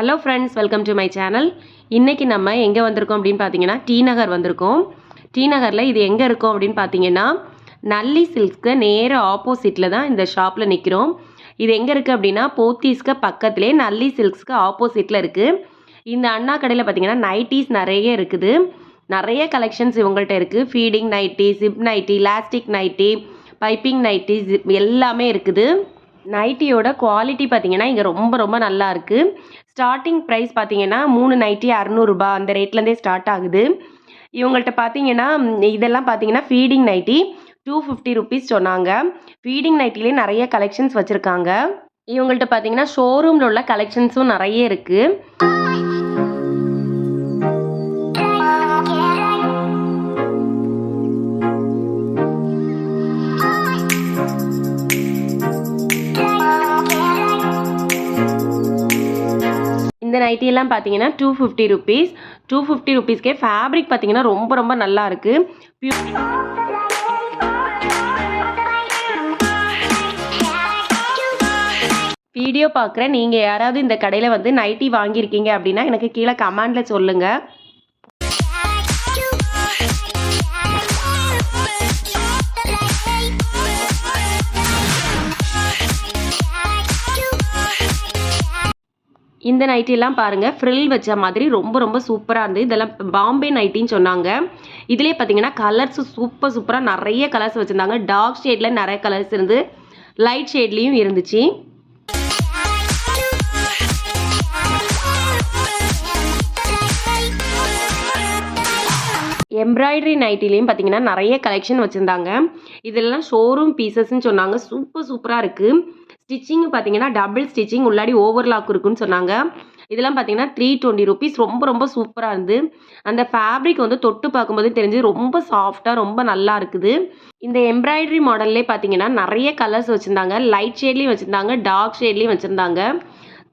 Hello friends, welcome to my channel. இன்றைக்கி நம்ம எங்கே வந்திருக்கோம் அப்படின்னு பார்த்தீங்கன்னா டி நகர் வந்திருக்கோம். டி நகரில் இது எங்கே இருக்கும் அப்படின்னு பார்த்தீங்கன்னா நல்லி சில்க்ஸ்க்கு நேர ஆப்போசிட்டில் தான் இந்த ஷாப்பில் நிற்கிறோம். இது எங்கே இருக்குது அப்படின்னா போத்தீஸ்க்கு பக்கத்துலேயே நல்லி சில்க்ஸ்க்கு ஆப்போசிட்டில் இருக்குது. இந்த அண்ணா கடையில் பார்த்தீங்கன்னா நைட்டிஸ் நிறைய இருக்குது. நிறைய கலெக்ஷன்ஸ் இவங்கள்ட்ட இருக்குது. Feeding nighty, zip nighty, elastic nighty, piping nighty, எல்லாமே இருக்குது. நைட்டியோட குவாலிட்டி பார்த்தீங்கன்னா இங்கே ரொம்ப நல்லா இருக்குது. ஸ்டார்டிங் ப்ரைஸ் பார்த்தீங்கன்னா 3 நைட்டி 600 ரூபாய் அந்த ரேட்லேருந்தே ஸ்டார்ட் ஆகுது. இவங்கள்ட்ட பார்த்தீங்கன்னா இதெல்லாம் பார்த்தீங்கன்னா ஃபீடிங் நைட்டி 250 ருபீஸ் சொன்னாங்க. ஃபீடிங் நைட்டிலே நிறைய கலெக்ஷன்ஸ் வச்சுருக்காங்க. இவங்கள்ட்ட பார்த்தீங்கன்னா ஷோரூமில் உள்ள கலெக்ஷன்ஸும் நிறைய இருக்குது. இந்த நைட்டியெல்லாம் பார்த்தீங்கன்னா 250 ருபீஸ். 250 ருபீஸ்க்கே ஃபேப்ரிக் பார்த்தீங்கன்னா ரொம்ப நல்லா இருக்குது. வீடியோ பார்க்குற நீங்கள் யாராவது இந்த கடையில் வந்து நைட்டி வாங்கியிருக்கீங்க அப்படின்னா எனக்கு கீழே கமெண்டில் சொல்லுங்கள். இந்த நைட்டியெல்லாம் பாருங்கள், ஃப்ரில் வச்ச மாதிரி ரொம்ப சூப்பராக இருந்தது. இதெல்லாம் பாம்பே நைட்டின்னு சொன்னாங்க. இதிலே பார்த்தீங்கன்னா கலர்ஸ் சூப்பராக நிறைய கலர்ஸ் வச்சுருந்தாங்க. டார்க் ஷேடில் நிறைய கலர்ஸ் இருந்து, லைட் ஷேட்லேயும் இருந்துச்சு. எம்ப்ராய்டரி நைட்டிலையும் பார்த்தீங்கன்னா நிறைய கலெக்ஷன் வச்சுருந்தாங்க. இதெல்லாம் ஷோரூம் பீசஸ்ன்னு சொன்னாங்க. சூப்பராக இருக்குது. ஸ்டிச்சிங் பார்த்தீங்கன்னா டபுள் ஸ்டிச்சிங், உள்ளாடி ஓவர்லாக் இருக்குன்னு சொன்னாங்க. இதெல்லாம் பார்த்தீங்கன்னா 320 ருபீஸ். ரொம்ப சூப்பராக இருந்து. அந்த ஃபேப்ரிக் வந்து தொட்டு பார்க்கும்போது தெரிஞ்சு ரொம்ப சாஃப்டாக ரொம்ப நல்லா இருக்குது. இந்த எம்ப்ராய்டரி மாடல்லே பார்த்தீங்கன்னா நிறைய கலர்ஸ் வச்சுருந்தாங்க. லைட் ஷேட்லேயும் வச்சுருந்தாங்க, டார்க் ஷேட்லேயும் வச்சுருந்தாங்க.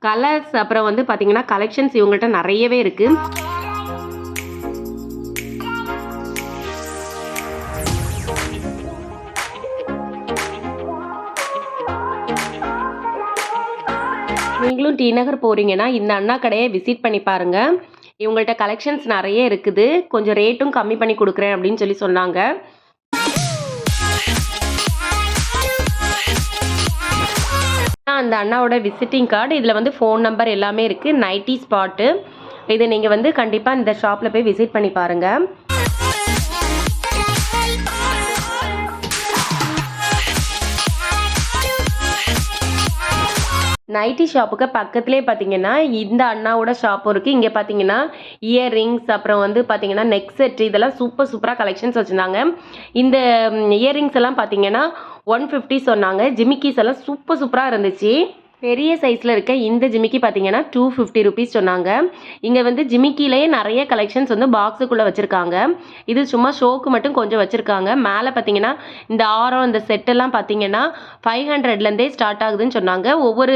கலர்ஸ் அப்புறம் வந்து பார்த்தீங்கன்னா கலெக்ஷன்ஸ் இவங்கள்ட்ட நிறையவே இருக்குது. நீங்களும் டி நகர் போகிறீங்கன்னா இந்த அண்ணா கடையை விசிட் பண்ணி பாருங்கள். இவங்கள்ட்ட கலெக்ஷன்ஸ் நிறைய இருக்குது. கொஞ்சம் ரேட்டும் கம்மி பண்ணி கொடுக்குறேன் அப்படின்னு சொல்லி சொன்னாங்க. அந்த அண்ணாவோட விசிட்டிங் கார்டு, இதில் வந்து ஃபோன் நம்பர் எல்லாமே இருக்குது. Nighty spot. இதை நீங்கள் வந்து கண்டிப்பாக இந்த ஷாப்பில் போய் விசிட் பண்ணி பாருங்கள். நைட்டி ஷாப்புக்கு பக்கத்துலேயே பார்த்தீங்கன்னா இந்த அண்ணாவோட ஷாப்பும் இருக்குது. இங்கே பார்த்தீங்கன்னா இயர்ரிங்ஸ், அப்புறம் வந்து பார்த்தீங்கன்னா நெக் செட், இதெல்லாம் சூப்பராக கலெக்ஷன்ஸ் வச்சுருந்தாங்க. இந்த இயர்ரிங்ஸ் எல்லாம் பார்த்தீங்கன்னா 150 சொன்னாங்க. ஜிமிக்கிஸ் எல்லாம் சூப்பராக இருந்துச்சு. பெரிய சைஸில் இருக்க இந்த ஜிமிக்கி பார்த்தீங்கன்னா 250 ருபீஸ் சொன்னாங்க. இங்கே வந்து ஜிமிக்கிலேயே நிறைய கலெக்ஷன்ஸ் வந்து பாக்ஸுக்குள்ளே வச்சுருக்காங்க. இது சும்மா ஷோக்கு மட்டும் கொஞ்சம் வச்சுருக்காங்க. மேலே பார்த்தீங்கன்னா இந்த ஆரம், இந்த செட்டெல்லாம் பார்த்தீங்கன்னா 500லேருந்தே ஸ்டார்ட் ஆகுதுன்னு சொன்னாங்க. ஒவ்வொரு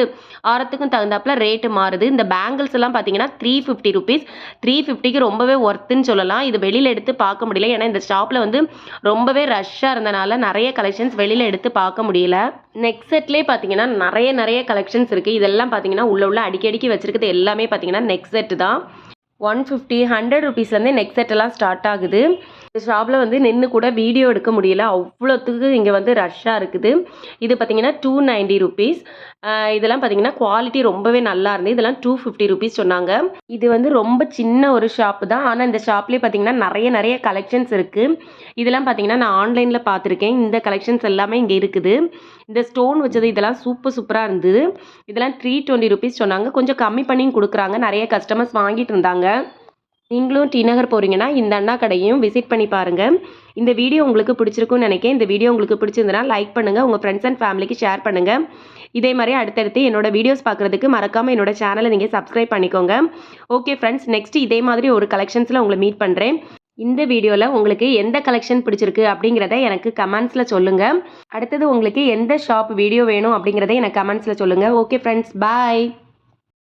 ஆரத்துக்கும் தகுந்தாப்புல ரேட்டு மாறுது. இந்த பேங்கிள்ஸ் எல்லாம் பார்த்தீங்கன்னா 350 ருபீஸ். 350க்கு ரொம்பவே ஒர்த்துன்னு சொல்லலாம். இது வெளியில் எடுத்து பார்க்க முடியல. ஏன்னா இந்த ஷாப்பில் வந்து ரொம்பவே ரஷ்ஷாக இருந்தனால நிறைய கலெக்ஷன்ஸ் வெளியில் எடுத்து பார்க்க முடியல. நெக் செட்லேயே பார்த்தீங்கன்னா நிறைய கலெக்ஷன்ஸ் இருக்குது. இதெல்லாம் பார்த்தீங்கன்னா உள்ள அடிக்கடிக்கு வச்சுருக்கிறது எல்லாமே பார்த்தீங்கன்னா நெக் செட்டு தான். 150, 100 ருபீஸ்லேருந்தே நெக் செட்டெல்லாம் ஸ்டார்ட் ஆகுது. இந்த ஷாப்பில் வந்து நின்று கூட வீடியோ எடுக்க முடியல, அவ்வளோத்துக்கு இங்கே வந்து ரஷ்ஷாக இருக்குது. இது பார்த்தீங்கன்னா 290 ருபீஸ். இதெல்லாம் பார்த்தீங்கன்னா குவாலிட்டி ரொம்பவே நல்லா இருந்தது. இதெல்லாம் 250 ருபீஸ் சொன்னாங்க. இது வந்து ரொம்ப சின்ன ஒரு ஷாப்பு தான். ஆனால் இந்த ஷாப்லேயே பார்த்தீங்கன்னா நிறைய கலெக்ஷன்ஸ் இருக்குது. இதெல்லாம் பார்த்தீங்கன்னா நான் ஆன்லைனில் பார்த்துருக்கேன். இந்த கலெக்ஷன்ஸ் எல்லாமே இங்கே இருக்குது. இந்த ஸ்டோன் வச்சது இதெல்லாம் சூப்பராக இருந்தது. இதெல்லாம் 320 ருபீஸ் சொன்னாங்க. கொஞ்சம் கம்மி பண்ணி கொடுக்குறாங்க. நிறைய கஸ்டமர்ஸ் வாங்கிட்டு இருந்தாங்க. நீங்களும் டி நகர் போகிறீங்கன்னா இந்த அண்ணா கடையும் விசிட் பண்ணி பாருங்கள். இந்த வீடியோ உங்களுக்கு பிடிச்சிருக்குன்னு நினைக்கிறேன். இந்த வீடியோ உங்களுக்கு பிடிச்சிருந்தனா லைக் பண்ணுங்கள், உங்கள் ஃப்ரெண்ட்ஸ் அண்ட் ஃபேமிலிக்கு ஷேர் பண்ணுங்கள். இதே மாதிரி அடுத்தடுத்து என்னோட வீடியோஸ் பார்க்குறதுக்கு மறக்காமல் என்னோட சேனலை நீங்கள் சப்ஸ்கிரைப் பண்ணிக்கோங்க. ஓகே ஃப்ரெண்ட்ஸ், நெக்ஸ்ட் இதே மாதிரி ஒரு கலெக்ஷன்ஸில் உங்களை மீட் பண்ணுறேன். இந்த வீடியோவில் உங்களுக்கு எந்த கலெக்ஷன் பிடிச்சிருக்கு அப்படிங்கிறத எனக்கு கமெண்ட்ஸில் சொல்லுங்கள். அடுத்தது உங்களுக்கு எந்த ஷாப் வீடியோ வேணும் அப்படிங்கிறத எனக்கு கமெண்ட்ஸில் சொல்லுங்கள். ஓகே ஃப்ரெண்ட்ஸ், பாய்.